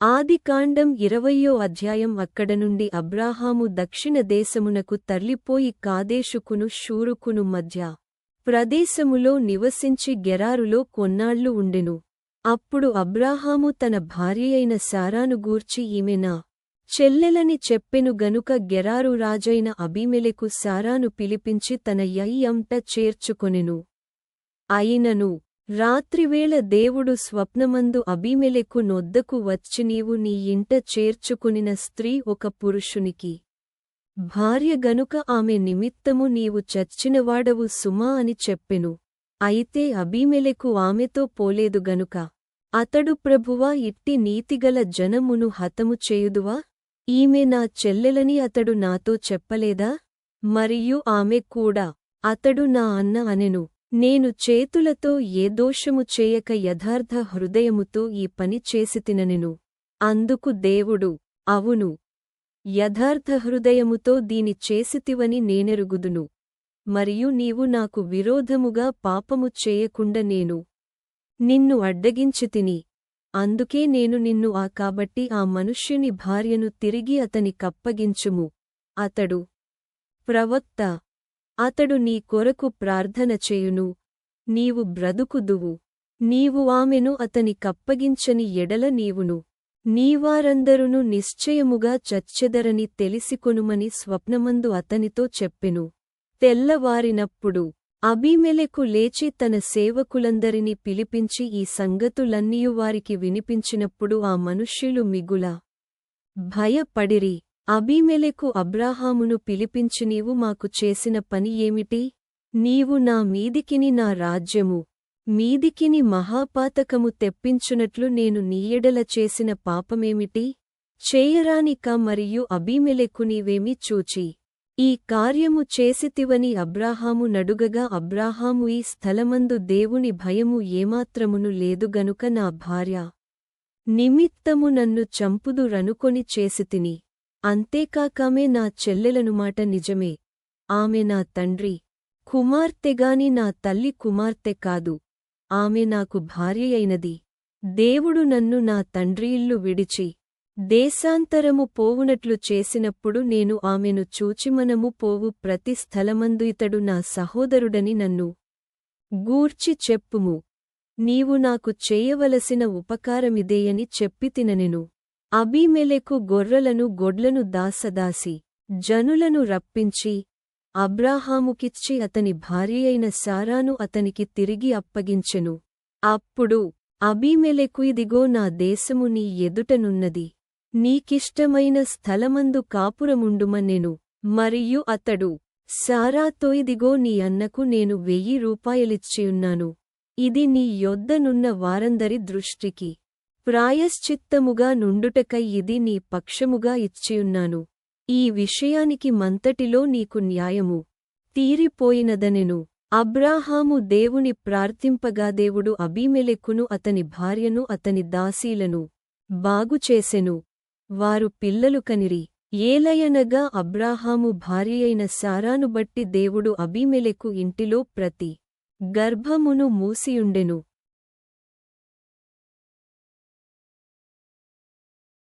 ఆదికాండం 20వ అధ్యాయం. అక్కడనుండి అబ్రాహాము దక్షిణ దేశమునకు తరలిపోయి కాదేషుకును షూరుకును మధ్య ప్రదేశములో నివసించి గెరారులో కొన్నాళ్లు ఉండెను. అప్పుడు అబ్రాహాము తన భార్యయైన శారాను గూర్చి ఈమె నా చెల్లెలని చెప్పెను గనుక గెరారు రాజైన అబీమెలెకు శారాను పిలిపించి తన యయ్యంట చేర్చుకొనెను. అయినను రాత్రివేళ దేవుడు స్వప్నమందు అబీమెలెకు నొద్దకు వచ్చి నీవు నీ ఇంట చేర్చుకొనిన స్త్రీ ఒక పురుషునికి భార్య గనుక ఆమె నిమిత్తము నీవు చచ్చినవాడవు సుమా అని చెప్పెను. అయితే అబీమెలెకు ఆమెతో పోలేదు గనుక అతడు ప్రభువా ఇట్టి నీతిగల జనమును హతము చేయుదువా? ఈమె నా చెల్లెలని అతడు నాతో చెప్పలేదా? మరియు ఆమె కూడా అతడు నా అన్న అనెను. నేను చేతులతో ఏ దోషము చేయక యథార్థ హృదయముతో ఈ పని చేసితిననెను. అందుకు దేవుడు అవును, యథార్థ హృదయముతో దీని చేసితివని నేనెరుగుదును. మరియు నీవు నాకు విరోధముగా పాపము చేయకుండ నేను నిన్ను అడ్డగించితిని. అందుకే నేను నిన్ను కాబట్టి ఆ మనుష్యుని భార్యను తిరిగి అతని కప్పగించుము. అతడు ప్రవక్త. అతడు నీ కొరకు ప్రార్థన చేయును, నీవు బ్రతుకుదువు. నీవు ఆమెను అతని కప్పగించని ఎడల నీవును నీవారందరును నిశ్చయముగా చచ్చెదరని తెలిసికొనుమని స్వప్నమందు అతనితో చెప్పెను. తెల్లవారినప్పుడు అబీమెలెకు లేచి తన సేవకులందరినీ పిలిపించి ఈ సంగతులన్నీయు వారికి వినిపించినప్పుడు ఆ మనుష్యులు మిగుల భయపడిరి. అబీమెలెకు అబ్రాహామును పిలిపించి నీవు మాకు చేసిన పని ఏమిటి? నీవు నా మీదికిని నా రాజ్యము మీదికిని మహాపాతకము తెప్పించునట్లు నేను నీయెడల చేసిన పాపమేమిటి? చేయరానిక? మరియు అబీమెలెకు నీవేమి చూచి ఈ కార్యము చేసితివని అబ్రాహాము నడుగగా అబ్రాహాము ఈ స్థలమందు దేవుని భయము ఏమాత్రమును లేదు గనుక నా భార్య నిమిత్తము నన్ను చంపుదురనుకొని చేసితిని. అంతేకాకామె నా చెల్లెలనుమాట నిజమే. ఆమె నా తండ్రి కుమార్తెగాని నా తల్లి కుమార్తె కాదు. ఆమె నాకు భార్యయైనది. దేవుడు నన్ను నా తండ్రి ఇల్లు విడిచి దేశాంతరము పోవునట్లు చేసినప్పుడు నేను ఆమెను చూచి మనము పోవు ప్రతి స్థలమందు ఇతడు నా సహోదరుడని నన్ను గూర్చి చెప్పుము. నీవు నాకు చేయవలసిన ఉపకారమిదేయని చెప్పితిననెను. అబీమెలెకు గొర్రెలను గొడ్లను దాసదాసి జనులను రప్పించి అబ్రాహాముకిచ్చి అతని భార్యయైన శారాను అతనికి తిరిగి అప్పగించెను. అప్పుడు అబీమెలెకు ఇదిగో నా దేశము నీ ఎదుటనున్నది, నీకిష్టమైన స్థలమందు కాపురముండుమనెను. మరియు అతడు శారాతో ఇదిగో నీ అన్నకు నేను 1000 రూపాయలిచ్చియున్నాను. ఇది నీ యొద్దనున్న వారందరి దృష్టికి ప్రాయశ్చిత్తముగా నుండుటకై ఇది నీ పక్షముగా ఇచ్చియున్నాను. ఈ విషయానికి మంతటిలో నీకు న్యాయము తీరిపోయినదనెను. అబ్రాహాము దేవుని ప్రార్థింపగా దేవుడు అబీమెలెకును అతని భార్యను అతని దాసీలను బాగుచేసెను. వారు పిల్లలు కనిరి. ఏలయనగా అబ్రాహాము భార్యయైన శారాను బట్టి దేవుడు అబీమెలెకు ఇంటిలో ప్రతి గర్భమును మూసియుండెను.